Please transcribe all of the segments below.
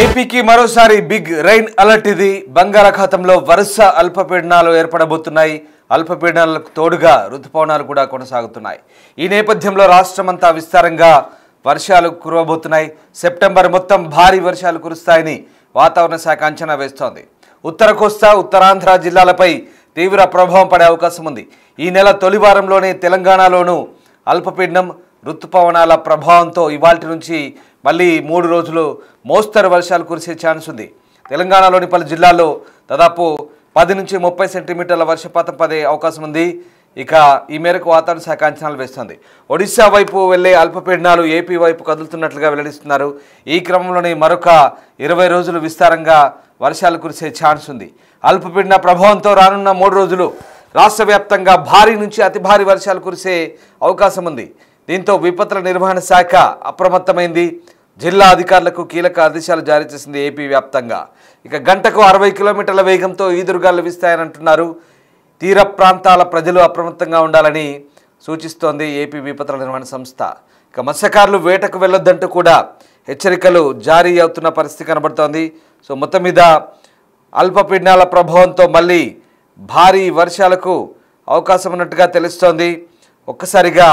ఏపీకి మరోసారి big rain alert ఇది. బంగాళాఖాతంలో వరుస అల్పపీడనాలు ఏర్పడబోతున్నాయి. అల్పపీడనాలకు తోడుగా రుతుపవనాలు కూడా కొనసాగుతున్నాయి. ఈ నేపథ్యంలో రాష్ట్రమంతా విస్తారంగా వర్షాలు కురవబోతున్నాయి. సెప్టెంబర్ మొత్తం భారీ వర్షాలు కురుస్తాయని వాతావరణ శాఖ అంచనా వేస్తోంది. ఉత్తర కోస్తా, ఉత్తరాంధ్ర జిల్లాలపై తీవ్ర ప్రభావం పడే అవకాశం ఉంది. ఈ నెల తొలి వారంలోనే తెలంగాణలోనూ అల్పపీడనం, రుతుపవనాల ప్రభావంతో ఇవాల్టి నుంచి మళ్ళీ 3 రోజులు మోస్తరు వర్షాలు కురిసే ఛాన్స్ ఉంది. తెలంగాణలోని పలు జిల్లాల్లో దాదాపు 10 నుంచి 30 సెంటీమీటర్ల వర్షపాతం పడే అవకాశం ఉంది. ఇక ఈ మేరకు వాతావరణ శాఖ అంచనాలు వేస్తోంది. ఒడిశా వైపు వెళ్లే అల్పపీడనాలు ఏపీ వైపు కదులుతున్నట్లుగా వెల్లడిస్తున్నారు. ఈ క్రమంలోనే మరొక 20 రోజులు విస్తారంగా వర్షాలు కురిసే ఛాన్స్ ఉంది. అల్పపీడన ప్రభావంతో రానున్న 3 రోజులు రాష్ట్ర వ్యాప్తంగా భారీ నుంచి అతి భారీ వర్షాలు కురిసే అవకాశం ఉంది. దీంతో విపత్తుల నిర్వహణ శాఖ అప్రమత్తమైంది. జిల్లా అధికారులకు కీలక ఆదేశాలు జారీ చేసింది ఏపీ వ్యాప్తంగా. ఇక గంటకు 60 కిలోమీటర్ల వేగంతో ఈదురుగాలు వీస్తాయనంటున్నారు. తీర ప్రాంతాల ప్రజలు అప్రమత్తంగా ఉండాలని సూచిస్తోంది ఏపీ విపత్తుల నిర్వహణ సంస్థ. ఇక మత్స్యకారులు వేటకు వెళ్లొద్దంటూ కూడా హెచ్చరికలు జారీ అవుతున్న పరిస్థితి కనబడుతోంది. సో మొత్తం మీద అల్పపీడనాల ప్రభావంతో మళ్ళీ భారీ వర్షాలకు అవకాశం ఉన్నట్టుగా తెలుస్తోంది. ఒక్కసారిగా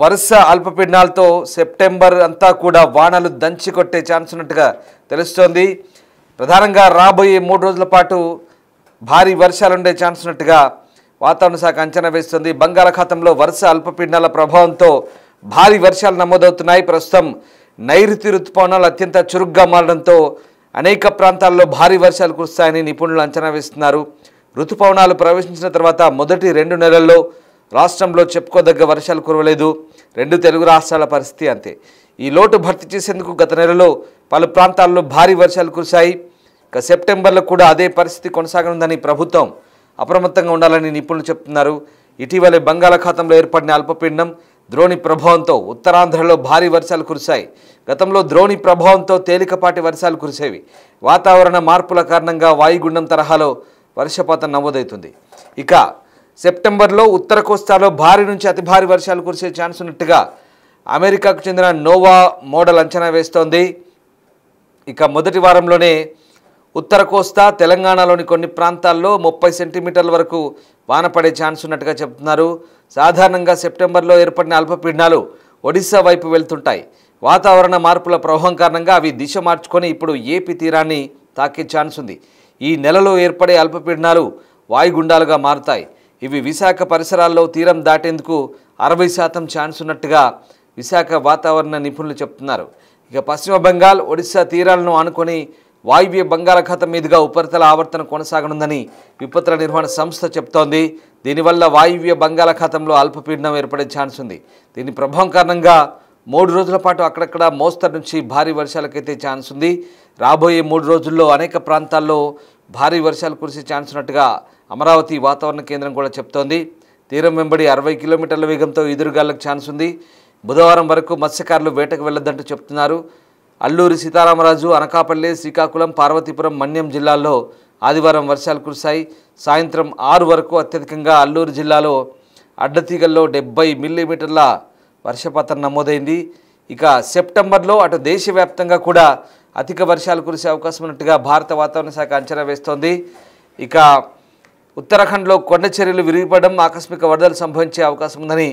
వరుస అల్పపీడనాలతో సెప్టెంబర్ అంతా కూడా వానలు దంచి కొట్టే ఛాన్స్ ఉన్నట్టుగా తెలుస్తోంది. ప్రధానంగా రాబోయే 3 రోజుల పాటు భారీ వర్షాలు ఉండే ఛాన్స్ ఉన్నట్టుగా వాతావరణ శాఖ అంచనా వేస్తుంది. బంగాళాఖాతంలో వరుస అల్పపీడనాల ప్రభావంతో భారీ వర్షాలు నమోదవుతున్నాయి. ప్రస్తుతం నైరుతి రుతుపవనాలు అత్యంత చురుగ్గా మారడంతో అనేక ప్రాంతాల్లో భారీ వర్షాలు కురుస్తాయని నిపుణులు అంచనా వేస్తున్నారు. రుతుపవనాలు ప్రవేశించిన తర్వాత మొదటి 2 నెలల్లో రాష్ట్రంలో చెప్పుకోదగ్గ వర్షాలు కురవలేదు. 2 తెలుగు రాష్ట్రాల పరిస్థితి అంతే. ఈ లోటు భర్తీ చేసేందుకు గత నెలలో పలు ప్రాంతాల్లో భారీ వర్షాలు కురిశాయి. ఇక సెప్టెంబర్లో కూడా అదే పరిస్థితి కొనసాగనుందని ప్రభుత్వం అప్రమత్తంగా ఉండాలని నిపుణులు చెప్తున్నారు. ఇటీవలే బంగాళాఖాతంలో ఏర్పడిన అల్పపీడనం ద్రోణి ప్రభావంతో ఉత్తరాంధ్రలో భారీ వర్షాలు కురిశాయి. గతంలో ద్రోణి ప్రభావంతో తేలికపాటి వర్షాలు కురిసేవి. వాతావరణ మార్పుల కారణంగా వాయుగుండం తరహాలో వర్షపాతం నమోదవుతుంది. ఇక సెప్టెంబర్లో ఉత్తర కోస్తాలో భారీ నుంచి అతి భారీ వర్షాలు కురిసే ఛాన్స్ ఉన్నట్టుగా అమెరికాకు చెందిన నోవా మోడల్ అంచనా వేస్తోంది. ఇక మొదటి వారంలోనే ఉత్తర కోస్తా, తెలంగాణలోని కొన్ని ప్రాంతాల్లో 30 సెంటీమీటర్ల వరకు వాన పడే ఛాన్స్ ఉన్నట్టుగా చెబుతున్నారు. సాధారణంగా సెప్టెంబర్లో ఏర్పడిన అల్పపీడనాలు ఒడిశా వైపు వెళ్తుంటాయి. వాతావరణ మార్పుల ప్రభావం కారణంగా అవి దిశ మార్చుకొని ఇప్పుడు ఏపీ తీరాన్ని తాకే ఛాన్స్ ఉంది. ఈ నెలలో ఏర్పడే అల్పపీడనాలు వాయుగుండాలుగా మారుతాయి. ఇవి విశాఖ పరిసరాల్లో తీరం దాటేందుకు 60% ఛాన్స్ ఉన్నట్టుగా విశాఖ వాతావరణ నిపుణులు చెప్తున్నారు. ఇక పశ్చిమ బెంగాల్, ఒడిశా తీరాలను ఆనుకొని వాయువ్య బంగాళాఖాతం మీదుగా ఉపరితల ఆవర్తనం కొనసాగనుందని విపత్తుల నిర్వహణ సంస్థ చెప్తోంది. దీనివల్ల వాయువ్య బంగాళాఖాతంలో అల్పపీడనం ఏర్పడే ఛాన్స్ ఉంది. దీని ప్రభావం కారణంగా 3 రోజుల పాటు అక్కడక్కడ మోస్తరు నుంచి భారీ వర్షాలకైతే ఛాన్స్ ఉంది. రాబోయే 3 రోజుల్లో అనేక ప్రాంతాల్లో భారీ వర్షాలు కురిసే ఛాన్స్ ఉన్నట్టుగా అమరావతి వాతావరణ కేంద్రం కూడా చెప్తోంది. తీరం వెంబడి 60 కిలోమీటర్ల వేగంతో ఎదురుగాలకు ఛాన్స్ ఉంది. బుధవారం వరకు మత్స్యకారులు వేటకు వెళ్లొద్దంటూ చెప్తున్నారు. అల్లూరి సీతారామరాజు, అనకాపల్లి, శ్రీకాకుళం, పార్వతీపురం, మన్యం జిల్లాల్లో ఆదివారం వర్షాలు కురిశాయి. సాయంత్రం 6 వరకు అత్యధికంగా అల్లూరు జిల్లాలో అడ్డతీగల్లో 70 మిల్లీమీటర్ల వర్షపాతం నమోదైంది. ఇక సెప్టెంబర్లో అటు దేశవ్యాప్తంగా కూడా అధిక వర్షాలు కురిసే అవకాశం ఉన్నట్టుగా భారత వాతావరణ శాఖ అంచనా వేస్తోంది. ఇక ఉత్తరాఖండ్లో కొండ చర్యలు విరిగిపడడం, ఆకస్మిక వరదలు సంభవించే అవకాశం ఉందని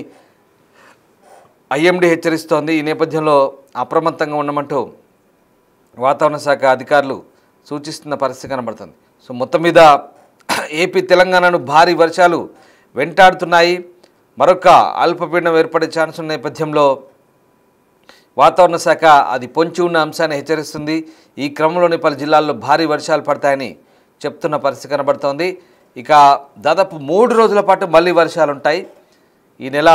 ఐఎండీ హెచ్చరిస్తోంది. ఈ నేపథ్యంలో అప్రమత్తంగా ఉండమంటూ వాతావరణ శాఖ అధికారులు సూచిస్తున్న పరిస్థితి కనబడుతుంది. సో మొత్తం మీద ఏపీ, తెలంగాణను భారీ వర్షాలు వెంటాడుతున్నాయి. మరొక అల్పపీడనం ఏర్పడే ఛాన్స్ ఉన్న నేపథ్యంలో వాతావరణ శాఖ అది పొంచి ఉన్న అంశాన్ని హెచ్చరిస్తుంది. ఈ క్రమంలోని పలు జిల్లాల్లో భారీ వర్షాలు పడతాయని చెప్తున్న పరిస్థితి కనబడుతోంది. ఇక దాదాపు 3 రోజుల పాటు మళ్ళీ వర్షాలు ఉంటాయి. ఈ నెల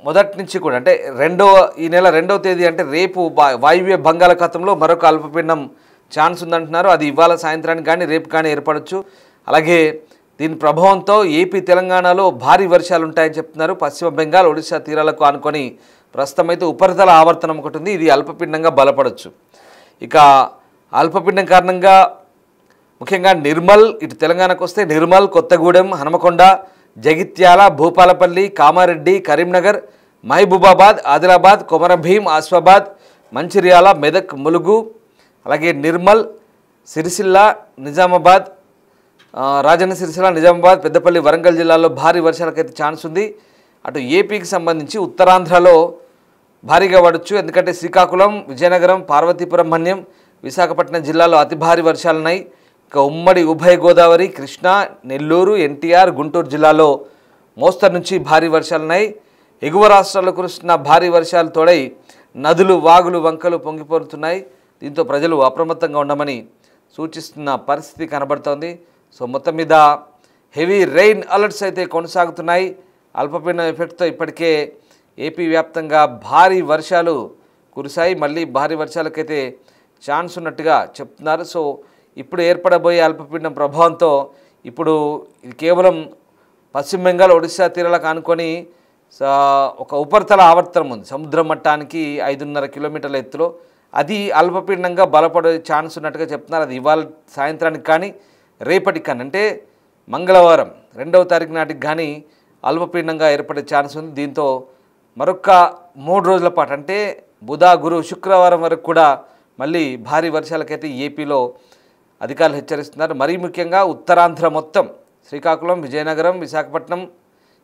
మొదటి నుంచి కూడా అంటే ఈ నెల 2వ తేదీ అంటే రేపు వాయువ్య బంగాళాఖాతంలో మరొక అల్పపీడనం ఛాన్స్ ఉందంటున్నారు. అది ఇవాళ సాయంత్రానికి కానీ రేపు కానీ ఏర్పడవచ్చు. అలాగే దీని ప్రభావంతో ఏపీ, తెలంగాణలో భారీ వర్షాలు ఉంటాయని చెప్తున్నారు. పశ్చిమ బెంగాల్, ఒడిశా తీరాలకు ఆనుకొని ప్రస్తుతం అయితే ఉపరితల ఆవర్తనం ఒకటి ఉంది. ఇది అల్పపీడనంగా బలపడవచ్చు. ఇక అల్పపీడనం కారణంగా ముఖ్యంగా నిర్మల్, ఇటు తెలంగాణకు వస్తే నిర్మల్, కొత్తగూడెం, హనుమకొండ, జగిత్యాల, భూపాలపల్లి, కామారెడ్డి, కరీంనగర్, మహబూబాబాద్, ఆదిలాబాద్, కొమరంభీం, ఆసిఫాబాద్, మంచిర్యాల, మెదక్, ములుగు, అలాగే నిర్మల్, సిరిసిల్ల, నిజామాబాద్, రాజన్న సిరిసిల్ల, నిజామాబాద్, పెద్దపల్లి, వరంగల్ జిల్లాల్లో భారీ వర్షాలకైతే ఛాన్స్ ఉంది. అటు ఏపీకి సంబంధించి ఉత్తరాంధ్రలో భారీగా పడవచ్చు. ఎందుకంటే శ్రీకాకుళం, విజయనగరం, పార్వతీపురం, మన్యం, విశాఖపట్నం జిల్లాలో అతి భారీ వర్షాలున్నాయి. ఇక ఉమ్మడి ఉభయ గోదావరి, కృష్ణా, నెల్లూరు, ఎన్టీఆర్, గుంటూరు జిల్లాలో మోస్తరు నుంచి భారీ వర్షాలున్నాయి. ఎగువ రాష్ట్రాల్లో కురుస్తున్న భారీ వర్షాలు తోడై నదులు, వాగులు, వంకలు పొంగిపోతున్నాయి. దీంతో ప్రజలు అప్రమత్తంగా ఉండమని సూచిస్తున్న పరిస్థితి కనబడుతోంది. సో మొత్తం మీద హెవీ రెయిన్ అలర్ట్స్ అయితే కొనసాగుతున్నాయి. అల్పపీడనం ఎఫెక్ట్తో ఇప్పటికే ఏపీ వ్యాప్తంగా భారీ వర్షాలు కురిశాయి. మళ్ళీ భారీ వర్షాలకైతే ఛాన్స్ ఉన్నట్టుగా చెప్తున్నారు. సో ఇప్పుడు ఏర్పడబోయే అల్పపీడనం ప్రభావంతో ఇప్పుడు ఇది కేవలం పశ్చిమ బెంగాల్, ఒడిశా తీరాలకు ఆనుకొని ఒక ఉపరితల ఆవర్తనం ఉంది. సముద్ర మట్టానికి 5.5 కిలోమీటర్ల ఎత్తులో అది అల్పపీడనంగా బలపడే ఛాన్స్ ఉన్నట్టుగా చెప్తున్నారు. అది ఇవాళ సాయంత్రానికి కానీ రేపటికి కానీ అంటే మంగళవారం 2వ తారీఖు నాటికి కానీ అల్పపీడనంగా ఏర్పడే ఛాన్స్ ఉంది. దీంతో మరొక 3 రోజుల పాటు అంటే బుధ, గురు, శుక్రవారం వరకు కూడా మళ్ళీ భారీ వర్షాలకైతే ఏపీలో అధికారులు హెచ్చరిస్తున్నారు. మరీ ముఖ్యంగా ఉత్తరాంధ్ర మొత్తం శ్రీకాకుళం, విజయనగరం, విశాఖపట్నం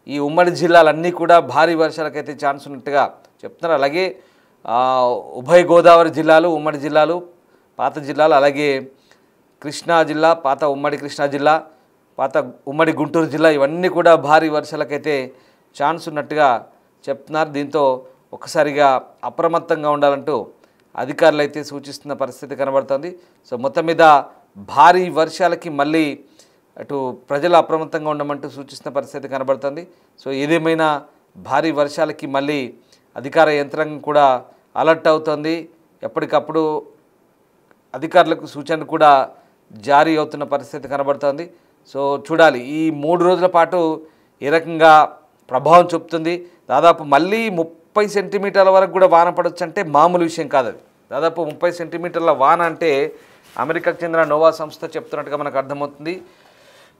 ఈ ఉమ్మడి జిల్లాలన్నీ కూడా భారీ వర్షాలకైతే ఛాన్స్ ఉన్నట్టుగా చెప్తున్నారు. అలాగే ఉభయ గోదావరి జిల్లాలు, ఉమ్మడి జిల్లాలు, పాత జిల్లాలు, అలాగే కృష్ణా జిల్లా, పాత ఉమ్మడి కృష్ణా జిల్లా, పాత ఉమ్మడి గుంటూరు జిల్లా ఇవన్నీ కూడా భారీ వర్షాలకైతే ఛాన్స్ ఉన్నట్టుగా చెప్తున్నారు. దీంతో ఒక్కసారిగా అప్రమత్తంగా ఉండాలంటూ అధికారులు అయితే సూచిస్తున్న పరిస్థితి కనబడుతుంది. సో మొత్తం మీద భారీ వర్షాలకి మళ్ళీ అటు ప్రజలు అప్రమత్తంగా ఉండమంటూ సూచిస్తున్న పరిస్థితి కనబడుతుంది. సో ఏదేమైనా భారీ వర్షాలకి మళ్ళీ అధికార యంత్రాంగం కూడా అలర్ట్ అవుతుంది. ఎప్పటికప్పుడు అధికారులకు సూచనలు కూడా జారీ అవుతున్న పరిస్థితి కనబడుతుంది. సో చూడాలి ఈ 3 రోజుల పాటు ఏ రకంగా ప్రభావం చూపుతుంది. దాదాపు మళ్ళీ 30 సెంటీమీటర్ల వరకు కూడా వాన పడవచ్చు అంటే మామూలు విషయం కాదు. అది దాదాపు 30 సెంటీమీటర్ల వాన అంటే అమెరికాకు చెందిన నోవా సంస్థ చెప్తున్నట్టుగా మనకు అర్థమవుతుంది.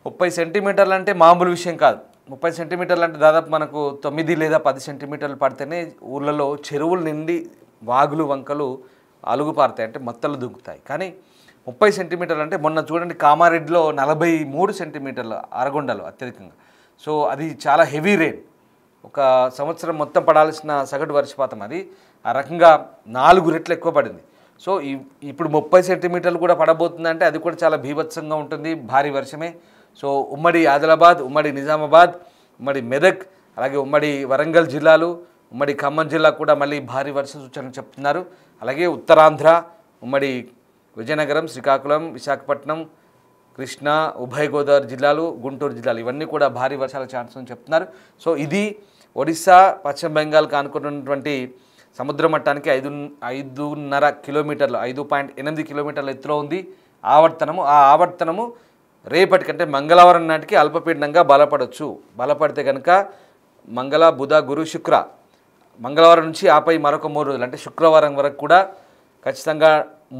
30 సెంటీమీటర్లు అంటే మామూలు విషయం కాదు. 30 సెంటీమీటర్లు అంటే దాదాపు మనకు 9 లేదా 10 సెంటీమీటర్లు పడితేనే ఊళ్ళలో చెరువులు నిండి వాగులు, వంకలు అలుగు పారుతాయి, అంటే మత్తలు దుంకుతాయి. కానీ 30 సెంటీమీటర్లు అంటే మొన్న చూడండి కామారెడ్డిలో 43 సెంటీమీటర్ల అరగొండలు అత్యధికంగా. సో అది చాలా హెవీ రెయిన్. ఒక సంవత్సరం మొత్తం పడాల్సిన సగటు వర్షపాతం అది ఆ రకంగా 4 రెట్లు ఎక్కువ పడింది. సో ఇప్పుడు 30 సెంటీమీటర్లు కూడా పడబోతుందంటే అది కూడా చాలా బీభత్సంగా ఉంటుంది, భారీ వర్షమే. సో ఉమ్మడి ఆదిలాబాద్, ఉమ్మడి నిజామాబాద్, ఉమ్మడి మెదక్, అలాగే ఉమ్మడి వరంగల్ జిల్లాలు, ఉమ్మడి ఖమ్మం జిల్లా కూడా మళ్ళీ భారీ వర్ష సూచనలు చెప్తున్నారు. అలాగే ఉత్తరాంధ్ర, ఉమ్మడి విజయనగరం, శ్రీకాకుళం, విశాఖపట్నం, కృష్ణా, ఉభయ గోదావరి జిల్లాలు, గుంటూరు జిల్లాలు ఇవన్నీ కూడా భారీ వర్షాల ఛాన్స్ అని చెప్తున్నారు. సో ఇది ఒడిశా, పశ్చిమ బెంగాల్కి ఆనుకున్నటువంటి సముద్ర మట్టానికి 5.5 కిలోమీటర్లు 5.8 కిలోమీటర్ల ఎత్తులో ఉంది ఆవర్తనము. ఆ ఆవర్తనము రేపటికంటే మంగళవారం నాటికి అల్పపీడనంగా బలపడవచ్చు. బలపడితే కనుక మంగళ, బుధ, గురు, శుక్ర మంగళవారం నుంచి ఆపై మరొక 3 రోజులు అంటే శుక్రవారం వరకు కూడా ఖచ్చితంగా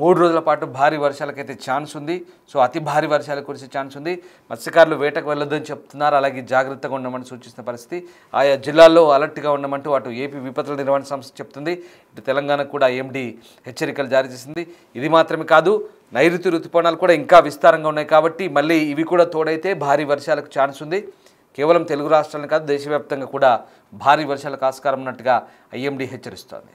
3 రోజుల పాటు భారీ వర్షాలకైతే ఛాన్స్ ఉంది. సో అతి భారీ వర్షాలు కురిసే ఛాన్స్ ఉంది. మత్స్యకారులు వేటకు వెళ్ళొద్దని చెప్తున్నారు. అలాగే జాగ్రత్తగా ఉండమని సూచిస్తున్న పరిస్థితి. ఆయా జిల్లాల్లో అలర్ట్గా ఉండమంటూ అటు ఏపీ విపత్తుల నిర్వహణ సంస్థ చెప్తుంది, ఇటు తెలంగాణకు కూడా ఐఎండీ హెచ్చరికలు జారీ చేసింది. ఇది మాత్రమే కాదు, నైరుతి ఋతుపవనాలు కూడా ఇంకా విస్తారంగా ఉన్నాయి కాబట్టి మళ్ళీ ఇవి కూడా తోడైతే భారీ వర్షాలకు ఛాన్స్ ఉంది. కేవలం తెలుగు రాష్ట్రాలను కాదు దేశవ్యాప్తంగా కూడా భారీ వర్షాలకు ఆస్కారం ఉన్నట్టుగా ఐఎండీ హెచ్చరిస్తోంది.